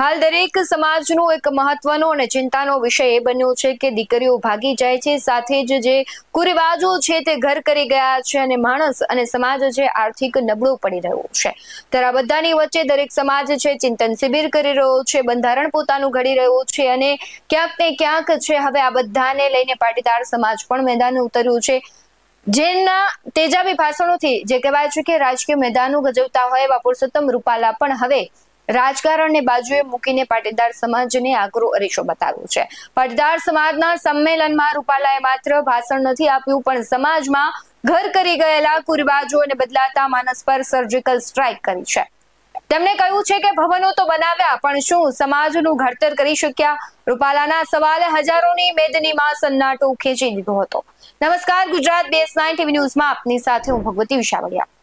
હાલ દરેક સમાજનો એક મહત્વનો અને ચિંતાનો વિષય એ બન્યો છે કે દીકરીઓ ભાગી જાય છે, સાથે જ જે કુરિવાજો છે તે ઘર કરી ગયા છે અને માણસ અને સમાજ છે આર્થિક નબળો પડી રહ્યો છે। ત્યારે આ બધાની વચ્ચે દરેક સમાજ છે ચિંતન શિબિર કરી રહ્યો છે, બંધારણ પોતાનું ઘડી રહ્યો છે અને ક્યાંક ને ક્યાંક છે હવે આ બધાને લઈને પાટીદાર સમાજ પણ મેદાને ઉતર્યું છે। જેના તેજાબી ભાષણોથી જે કહેવાય છે કે રાજકીય મેદાનો ગજવતા હોય એવા પુરુષોત્તમ રૂપાલા પણ હવે રાજકારણને બાજુએ મૂકીને પાટીદાર સમાજને આકરો અરીસો બતાવ્યો છે। પાટીદાર સમાજના સંમેલનમાં રૂપાલાએ માત્ર ભાષણ નથી આપ્યું, પણ સમાજમાં ઘર કરી ગયેલા કુરિવાજોને બદલાતા માનસ પર સર્જિકલ સ્ટ્રાઇક કરી છે। તેમણે કહ્યું છે કે ભવનો તો બનાવ્યા, પણ શું સમાજનું ઘડતર કરી શક્યા? રૂપાલાના સવાલે હજારોની મેદનીમાં સન્નાટો ખેંચી દીધો હતો। નમસ્કાર, ગુજરાત BS9 TV ન્યૂઝમાં આપની સાથે હું ભગવતી વિશાવડિયા।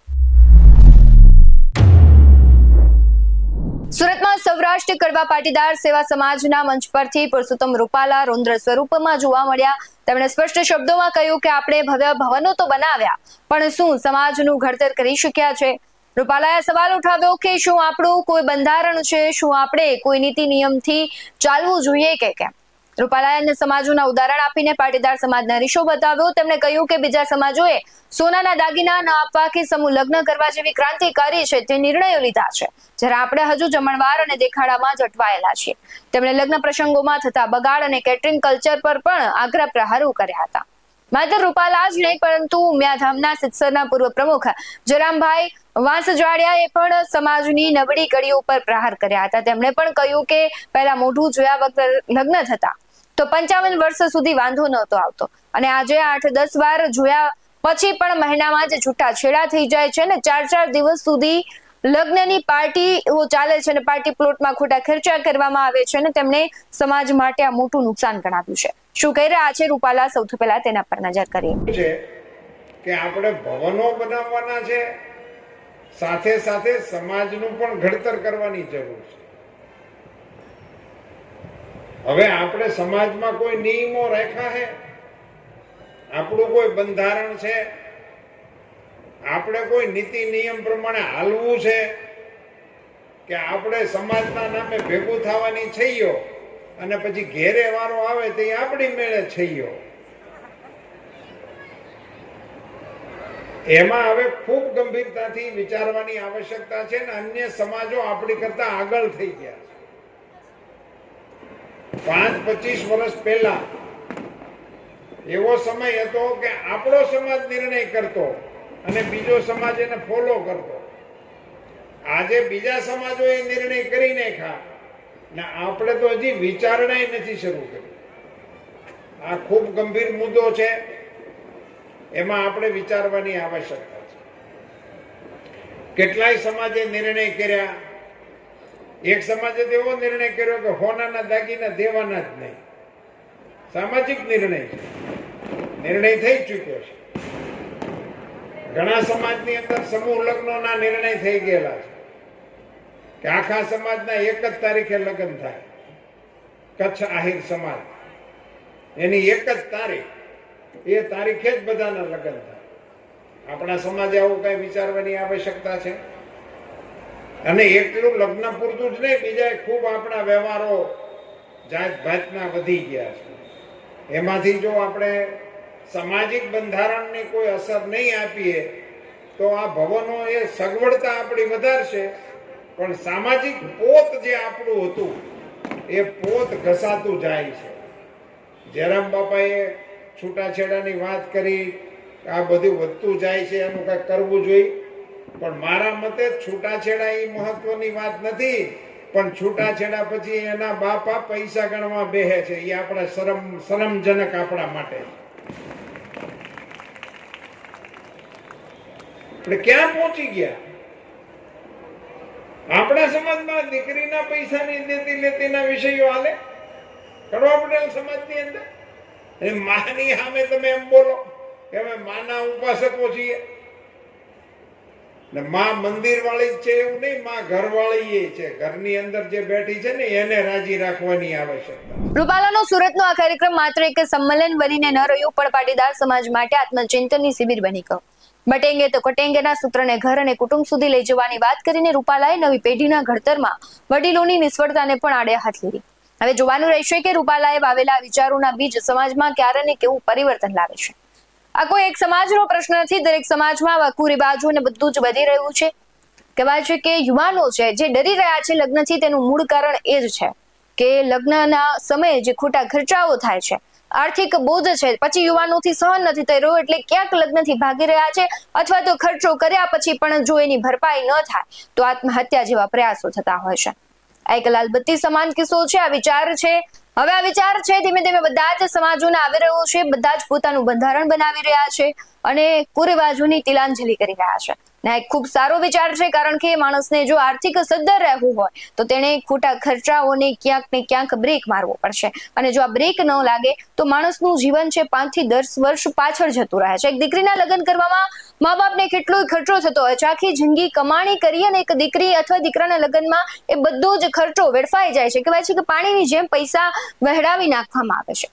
સુરતમાં સૌરાષ્ટ્ર કડવા પાટીદાર સેવા સમાજના મંચ પરથી પુરુષોત્તમ રૂપાલા રૌદ્ર સ્વરૂપમાં જોવા મળ્યા। તેમણે સ્પષ્ટ શબ્દોમાં કહ્યું કે આપણે ભવ્ય ભવનો તો બનાવ્યા, પણ શું સમાજનું ઘડતર કરી શક્યા છે? રૂપાલાએ સવાલ ઉઠાવ્યો કે શું આપણું કોઈ બંધારણ છે? શું આપણે કોઈ નીતિ નિયમથી ચાલવું જોઈએ કે કેમ? રૂપાલાએ સમાજોના ઉદાહરણ આપીને પાટીદાર સમાજના રીશો બતાવ્યો। તેમણે કહ્યું કે બીજા સમાજોએ સોનાના દાગીના ન આપવા કે સમૂહ લગ્ન કરવા જેવી ક્રાંતિકારી છે તે નિર્ણયો લીધા છે, જ્યારે આપણે હજુ જમણવાર અને દેખાડામાં જ અટવાયેલા છીએ। તેમણે લગ્ન પ્રસંગોમાં થતા બગાડ અને કેટરિંગ કલ્ચર પર પણ આગ્રહ પ્રહારો કર્યા હતા। માત્ર રૂપાલા જ નહીં, પરંતુ ઉમિયાધામના સિત્સરના પૂર્વ પ્રમુખ જરામભાઈ વાંસજાડિયાએ પણ સમાજની નબળી કડીઓ પર પ્રહાર કર્યા હતા। તેમણે પણ કહ્યું કે પહેલા મોઢું જોયા વગર લગ્ન થતા તો 55 વર્ષ સુધી વાંધો નહોતો આવતો, અને આજે 8-10 વાર જોયા પછી પણ મહિનામાં જ છૂટાછેડા થઈ જાય છે ને 4-4 દિવસ સુધી લગ્નની પાર્ટીઓ ચાલે છે અને પાર્ટી પ્લોટમાં ખોટા ખર્ચા કરવામાં આવે છે અને તેમણે સમાજ માટે આ મોટું નુકસાન ગણાવ્યું છે। શું કહી રહ્યા છે રૂપાલા? સૌથી પહેલા તેના પર નજર કરીએ કે આપણે ભવનો બનાવવાના છે, સાથે સાથે સમાજનું પણ ઘડતર કરવાની જરૂર છે। હવે આપણે સમાજમાં કોઈ નિયમો રાખ્યા છે, આપણું કોઈ બંધારણ છે, આપણે કોઈ નીતિ નિયમ પ્રમાણે હાલવું છે કે આપણે સમાજના નામે ભેગું થવાની છઈયો અને પછી ઘેરે વારો આવે તો આપણી મેળે છઈયો? એમાં હવે ખૂબ ગંભીરતાથી વિચારવાની આવશ્યકતા છે ને અન્ય સમાજો આપણી કરતા આગળ થઈ ગયા છે। 5-25 વર્ષ પહેલા એવો સમય હતો કે આપણો સમાજ નિર્ણય કરતો અને બીજો સમાજ એને ફોલો કરતો। આજે બીજા સમાજોએ નિર્ણય કરી નાખ્યા ને આપણે તો હજી વિચારણા નથી શરૂ કરી। આ ખૂબ ગંભીર મુદ્દો છે, એમાં આપણે વિચારવાની આવશ્યકતા છે। કેટલાય સમાજે નિર્ણય કર્યા। એક સમાજે તો એવો નિર્ણય કર્યો કે સોનાના દાગીના દેવાના જ નહીં। સામાજિક નિર્ણય છે, નિર્ણય થઈ ચૂક્યો છે। ઘણા સમાજની અંદર સમૂહ લગ્નોના નિર્ણય થઈ ગયેલા છે કે આખા સમાજના એક જ તારીખે લગ્ન થાય। કચ્છ આહિર સમાજ એની એક જ તારીખ, એ તારીખે જ બધાના લગ્ન થાય। આપણા સમાજે આવું કઈ વિચારવાની આવશ્યકતા છે? અને એટલું લગ્ન પૂરતું જ નહીં, બીજા ખૂબ આપણા વ્યવહારો જાત ભાતના વધી ગયા છે। એમાંથી જો આપણે સામાજિક બંધારણની કોઈ અસર નહીં આપીએ તો આ ભવનો એ સગવડતા આપણી વધારશે, પણ સામાજિક પોત જે આપણું હતું એ પોત ઘસાતું જાય છે। જયરામ બાપાએ છૂટાછેડાની વાત કરી, આ બધું વધતું જાય છે, એનું કંઈક કરવું જોઈએ। પણ મારા મતે છૂટાછેડા એ મહત્વની વાત નથી, પણ છૂટાછેડા પછી એના બાપા પૈસા ગણવા બેહે છે, એ આપણા શરમજનક આપણા માટે। આપણે ક્યાં પહોંચી ગયા? આપણા સમાજમાં દીકરીના પૈસાની દેતી લેતીના વિષયો હાલે કડવા પટેલ સમાજની અંદર। માની સામે તમે એમ બોલો કે અમે માના ઉપાસકો છીએ ને માં મંદિર વાળી જ છે એવું નહીં, માં ઘર વાળી છે। ઘરની અંદર જે બેઠી છે ને એને રાજી રાખવાની આવશ્યકતા। રૂપાલાનો સુરતનો આ કાર્યક્રમ માત્ર એક સંમેલન બનીને ન રહ્યો, પણ પાટીદાર સમાજ માટે આત્મચિંતનની શિબિર બની ગયો। બટેંગે તો કટેંગેના સૂત્રને ઘર અને કુટુંબ સુધી લઈ જવાની વાત કરીને રૂપાલાએ નવી પેઢીના ઘડતરમાં વડીલોની નિષ્ફળતાને પણ આડે હાથ લીધી. હવે જોવાનું રહેશે કે રૂપાલાએ વાવેલા વિચારોના બીજ સમાજમાં ક્યારે ને કેવું પરિવર્તન લાવે છે. આ કોઈ એક સમાજનો પ્રશ્ન નથી. દરેક સમાજમાં વાકુરી બાજુ ને બધું જ વધી રહ્યું છે. કહેવાય છે કે યુવાનો છે જે ડરી રહ્યા છે લગ્નથી, તેનું મૂળ કારણ એ જ છે કે લગ્નના સમયે જે ખોટા ખર્ચાઓ થાય છે, આર્થિક બોધ છે, પછી યુવાનોથી સહન નથી થઈ રહ્યો એટલે ક્યાંક લગ્નથી ભાગી રહ્યા છે, અથવા તો ખર્ચો કર્યા પછી પણ જો એની ભરપાઈ ન થાય તો આત્મહત્યા જેવા પ્રયાસો થતા હોય છે. આ એક લાલબત્તી સમાન કિસ્સો છે. આ વિચાર છે, હવે આ વિચાર છે ધીમે ધીમે બધા જ સમાજોને આવી રહ્યો છે. બધા જ પોતાનું બંધારણ બનાવી રહ્યા છે અને કુરિવાજોની તિલાંજલિ કરી રહ્યા છે. ને એક ખૂબ સારો વિચાર છે, કારણ કે માણસને જો આર્થિક સદ્ધર રહેવું હોય તો તેણે ખોટા ખર્ચાઓને ક્યાંક ને ક્યાંક બ્રેક મારવો પડશે. અને જો આ બ્રેક ન લાગે તો માણસનું જીવન છે 5 થી 10 વર્ષ પાછળ જતું રહે છે. એક દીકરીના લગ્ન કરવામાં મા બાપને કેટલો ખર્ચો થતો હોય છે. આખી જિંદગી કમાણી કરી અને એક દીકરી અથવા દીકરાના લગ્નમાં એ બધો જ ખર્ચો વેડફાઈ જાય છે. કહેવાય છે કે પાણીની જેમ પૈસા વહેડાવી નાખવામાં આવે છે,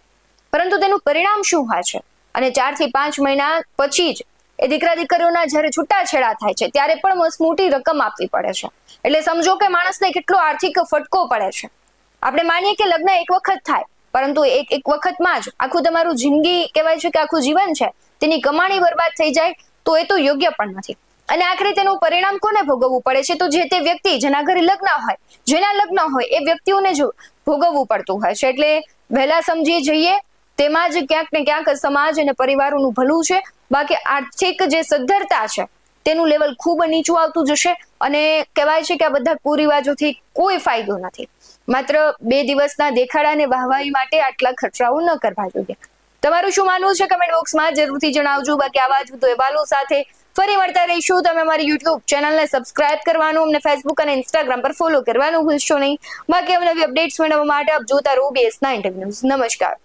પરંતુ તેનું પરિણામ શું હોય છે? અને 4 થી 5 મહિના પછી જ એ દીકરા દીકરીઓના જ્યારે છૂટાછેડા થાય છે ત્યારે પણ મોટી રકમ આપવી પડે છે. એટલે સમજો કે માણસને કેટલો આર્થિક ફટકો પડે છે. આપણે માનીએ કે લગ્ન એક વખત થાય, પરંતુ એક વખતમાં જ આખું તમારું જિંદગી, કહેવાય છે કે આખું જીવન છે તેની કમાણી બરબાદ થઈ જાય તો એ તો યોગ્ય પણ નથી. અને આખરે તેનું પરિણામ કોને ભોગવવું પડે છે? તો જે તે વ્યક્તિ જેના ઘરે લગ્ન હોય, જેના લગ્ન હોય એ વ્યક્તિઓને જ ભોગવવું પડતું હોય છે. એટલે વહેલા સમજી જઈએ, તેમાં જ ક્યાંક ને ક્યાંક સમાજ અને પરિવારોનું ભલું છે. બાકી આર્થિક જે સદ્ધરતા છે તેનું લેવલ ખૂબ નીચું આવતું જશે અને કહેવાય છે કે આ બધા કુરિવાજોથી કોઈ ફાયદો નથી. માત્ર 2 દિવસના દેખાડા અને વાહવાહી માટે આટલા ખર્ચાઓ ન કરવા જોઈએ. તમારું શું માનવું છે કમેન્ટ બોક્સમાં જરૂરથી જણાવજો. બાકી આવા જ વધુ અહેવાલો સાથે ફરી મળતા રહીશું. તમે અમારી યુટ્યુબ ચેનલને સબસ્ક્રાઇબ કરવાનું, અમને ફેસબુક અને ઇન્સ્ટાગ્રામ પર ફોલો કરવાનું ભૂલશો નહીં. બાકી અવનવી અપડેટ્સ મેળવવા માટે આપ જોતા રહો BS9 ન્યૂઝ. નમસ્કાર.